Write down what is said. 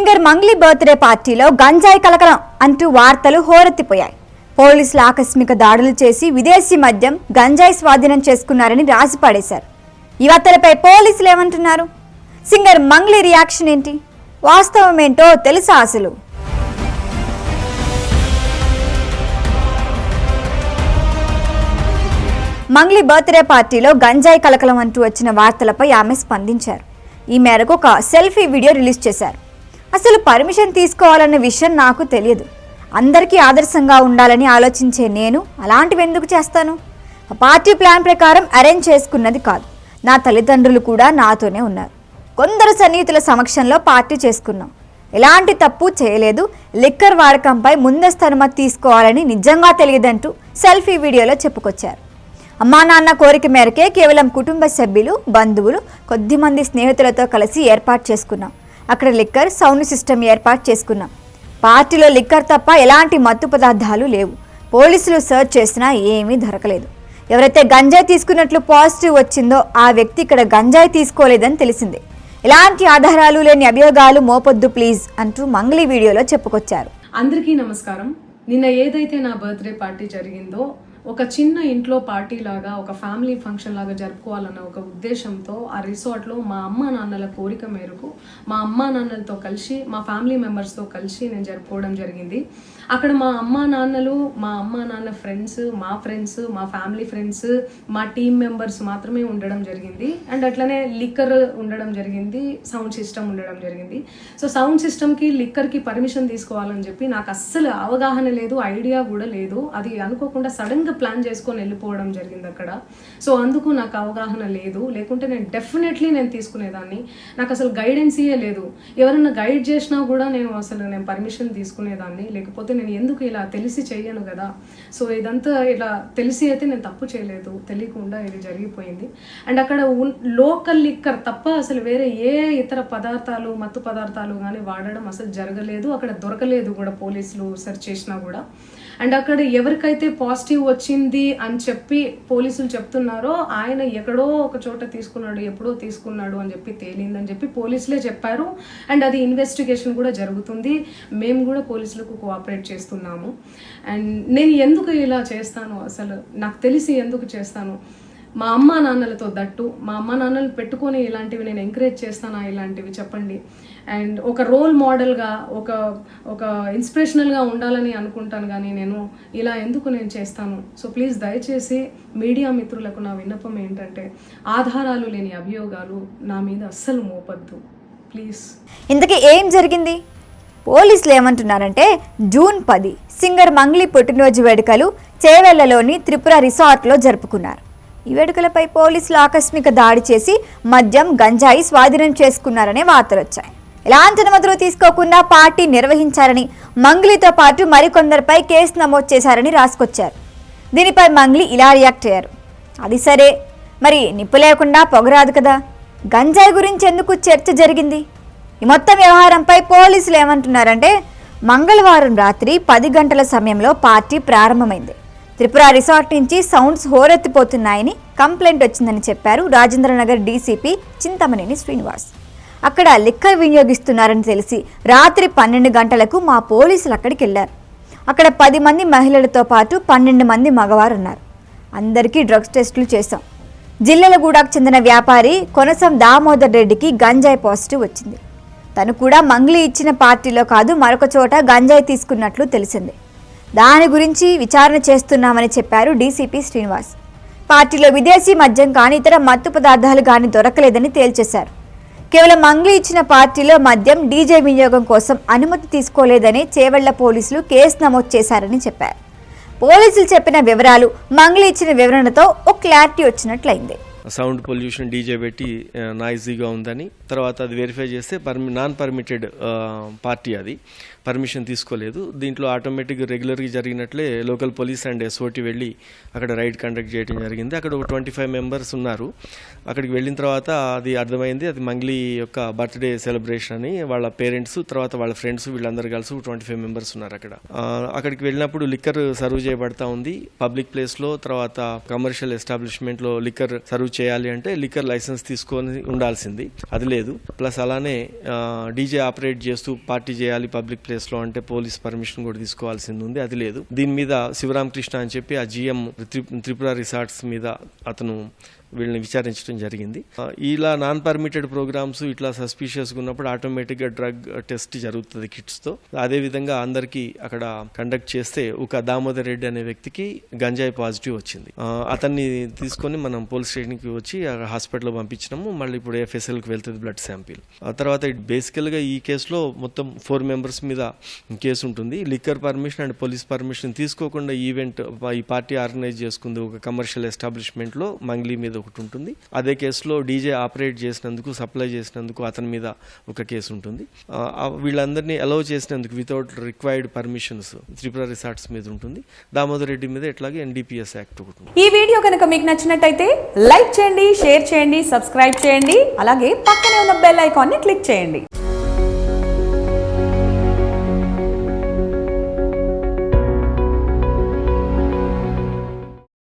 Singer Mangli birthday పార్టీలో గంజాయి కలకలం అంటూ వార్తలు హోరెత్తిపోయాయి. పోలీసులు ఆకస్మిక దాడులు చేసి విదేశీ మద్యం గంజాయి స్వాధీనం చేసుకున్నారని రాసిపాడేశారు. ఈ వార్తలపై పోలీసులు ఏమంటున్నారు? సింగర్ మంగ్లీ రియాక్షన్ ఏంటి? వాస్తవం ఏంటో తెలుసా? అసలు మంగ్లీ బర్త్డే పార్టీలో గంజాయి కలకలం అంటూ వచ్చిన వార్తలపై ఆమె స్పందించారు. ఈ మేరకు ఒక సెల్ఫీ వీడియో రిలీజ్ చేశారు. అసలు పర్మిషన్ తీసుకోవాలన్న విషయం నాకు తెలియదు. అందరికీ ఆదర్శంగా ఉండాలని ఆలోచించే నేను అలాంటివి ఎందుకు చేస్తాను? పార్టీ ప్లాన్ ప్రకారం అరేంజ్ చేసుకున్నది కాదు. నా తల్లిదండ్రులు కూడా నాతోనే ఉన్నారు. కొందరు సన్నిహితుల సమక్షంలో పార్టీ చేసుకున్నాం. ఎలాంటి తప్పు చేయలేదు. లిక్కర్ వాడకంపై ముందస్తు అనుమతి తీసుకోవాలని నిజంగా తెలియదంటూ సెల్ఫీ వీడియోలో చెప్పుకొచ్చారు. అమ్మా నాన్న కోరిక మేరకే కేవలం కుటుంబ సభ్యులు, బంధువులు, కొద్దిమంది స్నేహితులతో కలిసి ఏర్పాటు చేసుకున్నాం. అక్కడ లిక్కర్ సౌండ్ సిస్టమ్ ఏర్పాటు చేసుకున్నాం. పార్టీలో లిక్కర్ తప్ప ఎలాంటి మత్తు పదార్థాలు లేవు. పోలీసులు సర్చ్ చేసినా ఏమీ దొరకలేదు. ఎవరైతే గంజాయి తీసుకున్నట్లు పాజిటివ్ వచ్చిందో ఆ వ్యక్తి ఇక్కడ గంజాయి తీసుకోలేదని తెలిసింది. ఎలాంటి ఆధారాలు లేని అభియోగాలు మోపొద్దు ప్లీజ్ అంటూ మంగ్లీ వీడియోలో చెప్పుకొచ్చారు. అందరికీ నమస్కారం. నిన్న ఏదైతే నా బర్త్డే పార్టీ జరిగిందో ఒక చిన్న ఇంట్లో పార్టీ లాగా, ఒక ఫ్యామిలీ ఫంక్షన్ లాగా జరుపుకోవాలన్న ఒక ఉద్దేశంతో ఆ రిసార్ట్లో మా అమ్మా నాన్నల కోరిక మేరకు మా అమ్మా నాన్నలతో కలిసి, మా ఫ్యామిలీ మెంబర్స్తో కలిసి నేను జరుపుకోవడం జరిగింది. అక్కడ మా అమ్మా నాన్నలు, మా అమ్మా నాన్న ఫ్రెండ్స్, మా ఫ్రెండ్స్, మా ఫ్యామిలీ ఫ్రెండ్స్, మా టీమ్ మెంబర్స్ మాత్రమే ఉండడం జరిగింది. అండ్ అట్లనే లిక్కర్ ఉండడం జరిగింది, సౌండ్ సిస్టమ్ ఉండడం జరిగింది. సో సౌండ్ సిస్టమ్కి, లిక్కర్కి పర్మిషన్ తీసుకోవాలని చెప్పి నాకు అస్సలు అవగాహన లేదు, ఐడియా కూడా లేదు. అది అనుకోకుండా సడన్గా ప్లాన్ చేసుకొని వెళ్ళిపోవడం జరిగింది అక్కడ. సో అందుకు నాకు అవగాహన లేదు. లేకుంటే నేను డెఫినెట్లీ నేను తీసుకునేదాన్ని. నాకు అసలు గైడెన్సీయే లేదు. ఎవరన్నా గైడ్ చేసినా కూడా నేను పర్మిషన్ తీసుకునేదాన్ని. లేకపోతే నేను ఎందుకు ఇలా తెలిసి చెయ్యను కదా. సో ఇదంతా ఇలా తెలిసి అయితే నేను తప్పు చేయలేదు, తెలియకుండా ఇది జరిగిపోయింది. అండ్ అక్కడ లోకల్ లిక్కర్ తప్ప అసలు వేరే ఏ ఇతర పదార్థాలు, మత్తు పదార్థాలు కానీ వాడడం అసలు జరగలేదు. అక్కడ దొరకలేదు కూడా, పోలీసులు సెర్చ్ చేసినా కూడా. అండ్ అక్కడ ఎవరికైతే పాజిటివ్ వచ్చింది అని చెప్పి పోలీసులు చెప్తున్నారో ఆయన ఎక్కడో ఒక చోట తీసుకున్నాడు, ఎప్పుడో తీసుకున్నాడు అని చెప్పి తేలిందని చెప్పి పోలీసులే చెప్పారు. అండ్ అది ఇన్వెస్టిగేషన్ కూడా జరుగుతుంది. మేము కూడా పోలీసులకు కోఆపరేట్ చేస్తున్నాము. అండ్ నేను ఎందుకు ఇలా చేస్తాను, అసలు నాకు తెలిసి ఎందుకు చేస్తాను? మా అమ్మా నాన్నలతో దట్టు, మా అమ్మా నాన్నలు పెట్టుకొని ఇలాంటివి నేను ఎంకరేజ్ చేస్తానా? ఇలాంటివి చెప్పండి. అండ్ ఒక రోల్ మోడల్గా, ఒక ఇన్స్పిరేషనల్గా ఉండాలని అనుకుంటాను, కానీ నేను ఇలా ఎందుకు నేను చేస్తాను? సో ప్లీజ్ దయచేసి మీడియా మిత్రులకు నా విన్నపం ఏంటంటే, ఆధారాలు లేని అభియోగాలు నా మీద అస్సలు మోపద్దు ప్లీజ్. ఇంతకీ ఏం జరిగింది? పోలీసులు ఏమంటున్నారంటే, జూన్ 10 సింగర్ మంగ్లీ పుట్టినరోజు వేడుకలు చేవెళ్లలోని త్రిపుర రిసార్ట్లో జరుపుకున్నారు. ఈ వేడుకలపై పోలీసులు ఆకస్మిక దాడి చేసి మద్యం, గంజాయి స్వాధీనం చేసుకున్నారనే వార్తలు వచ్చాయి. ఎలాంటి అనుమతులు తీసుకోకుండా పార్టీ నిర్వహించారని, మంగ్లీతో పాటు మరికొందరిపై కేసు నమోదు చేశారని రాసుకొచ్చారు. దీనిపై మంగ్లీ ఇలా రియాక్ట్ అయ్యారు. అది సరే, మరి నిప్పు లేకుండా పొగరాదు కదా. గంజాయి గురించి ఎందుకు చర్చ జరిగింది? ఈ మొత్తం వ్యవహారంపై పోలీసులు ఏమంటున్నారంటే, మంగళవారం రాత్రి 10 గంటల సమయంలో పార్టీ ప్రారంభమైంది. త్రిపుర రిసార్ట్ నుంచి సౌండ్స్ హోరెత్తిపోతున్నాయని కంప్లైంట్ వచ్చిందని చెప్పారు రాజేంద్రనగర్ డీసీపీ చింతమనేని శ్రీనివాస్. అక్కడ లిక్కర్ వినియోగిస్తున్నారని తెలిసి రాత్రి 12 గంటలకు మా పోలీసులు అక్కడికి వెళ్ళారు. అక్కడ 10 మంది మహిళలతో పాటు 12 మంది మగవారు ఉన్నారు. అందరికీ డ్రగ్స్ టెస్టులు చేశాం. జిల్లెలగూడకు చెందిన వ్యాపారి కొనసం దామోదర్ రెడ్డికి గంజాయి పాజిటివ్ వచ్చింది. తను కూడా మంగ్లీ ఇచ్చిన పార్టీలో కాదు, మరొక చోట గంజాయి తీసుకున్నట్లు తెలిసింది. దాని గురించి విచారణ చేస్తున్నామని చెప్పారు డీసీపీ శ్రీనివాస్. పార్టీలో విదేశీ మద్యం కానీ ఇతర మత్తు పదార్థాలు కానీ దొరకలేదని తేల్చేశారు. కేవలం మంగ్లీ ఇచ్చిన పార్టీలో మద్యం, డీజే వినియోగం కోసం అనుమతి తీసుకోలేదని చేవెళ్ల పోలీసులు కేసు నమోదు చేశారని చెప్పారు. పోలీసులు చెప్పిన వివరాలు, మంగ్లీ ఇచ్చిన వివరణతో ఒక క్లారిటీ వచ్చినట్లయింది. సౌండ్ పొల్యూషన్ డీజే పెట్టి నాయిజీగా ఉందని, తర్వాత అది వెరిఫై చేస్తే నాన్ పర్మిటెడ్ పార్టీ, అది పర్మిషన్ తీసుకోలేదు. దీంట్లో ఆటోమేటిక్గా రెగ్యులర్గా జరిగినట్లే లోకల్ పోలీస్ అండ్ ఎస్ఓటీ వెళ్ళి అక్కడ రైడ్ కండక్ట్ చేయడం జరిగింది. అక్కడ ఒక 25 మెంబర్స్ ఉన్నారు. అక్కడికి వెళ్ళిన తర్వాత అది అర్థమైంది, అది మంగ్లీ యొక్క బర్త్డే సెలబ్రేషన్ అని. వాళ్ళ పేరెంట్స్, తర్వాత వాళ్ళ ఫ్రెండ్స్, వీళ్ళందరూ కలిసి 25 మెంబర్స్ ఉన్నారు అక్కడ. అక్కడికి వెళ్ళినప్పుడు లిక్కర్ సర్వ్ చేయబడతా ఉంది పబ్లిక్ ప్లేస్లో, తర్వాత కమర్షియల్ ఎస్టాబ్లిష్మెంట్లో లిక్కర్ సర్వ్ చేయాలి అంటే లిక్కర్ లైసెన్స్ తీసుకొని ఉండాల్సింది, అది లేదు. ప్లస్ అలానే డీజే ఆపరేట్ చేస్తూ పార్టీ చేయాలి పబ్లిక్ ప్లేస్లో అంటే పోలీస్ పర్మిషన్ కూడా తీసుకోవాల్సింది ఉంది, అది లేదు. దీని మీద శివరామకృష్ణ అని చెప్పి ఆ జిఎం త్రిపుర రిసార్ట్స్ మీద అతను వీళ్ళని విచారించడం జరిగింది. ఇలా నాన్ పర్మిటెడ్ ప్రోగ్రామ్స్ ఇట్లా సస్పీషియస్గా ఉన్నప్పుడు ఆటోమేటిక్గా డ్రగ్ టెస్ట్ జరుగుతుంది కిట్స్తో. అదేవిధంగా అందరికీ అక్కడ కండక్ట్ చేస్తే ఒక దామోదర్ రెడ్డి అనే వ్యక్తికి గంజాయి పాజిటివ్ వచ్చింది. అతన్ని తీసుకొని మనం పోలీస్ స్టేషన్కి వచ్చి హాస్పిటల్లో పంపించినాము. మళ్ళీ ఇప్పుడు FSLకి వెళ్తుంది బ్లడ్ శాంపిల్. ఆ తర్వాత బేసికల్గా ఈ కేసులో మొత్తం 4 మెంబర్స్ మీద కేసు ఉంటుంది. Liquor permission and police permission తీసుకోకుండా ఈవెంట్ ఈ పార్టీ ఆర్గనైజ్ చేసుకుంది ఒక కమర్షియల్ ఎస్టాబ్లిష్మెంట్లో మంగ్లీ మీద ఒకటి ఉంటుంది. అదే కేసులో డీజే ఆపరేట్ చేసినందుకు, సప్లై చేసినందుకు అతని మీద ఒక కేసు ఉంటుంది. వీళ్ళందరినీ అలౌ చేసినందుకు without required permissions Tripura resorts మీద ఉంటుంది. దామోదర్ రెడ్డి మీద ఇట్లాగే NDPS యాక్ట్ ఒకటి ఉంటుంది. ఈ వీడియో కనుక మీకు నచ్చినట్టయితే లైక్ చేయండి, షేర్ చేయండి, సబ్స్క్రైబ్ చేయండి. అలాగే పక్కనే ఉన్న బెల్ ఐకాన్ని క్లిక్ చేయండి.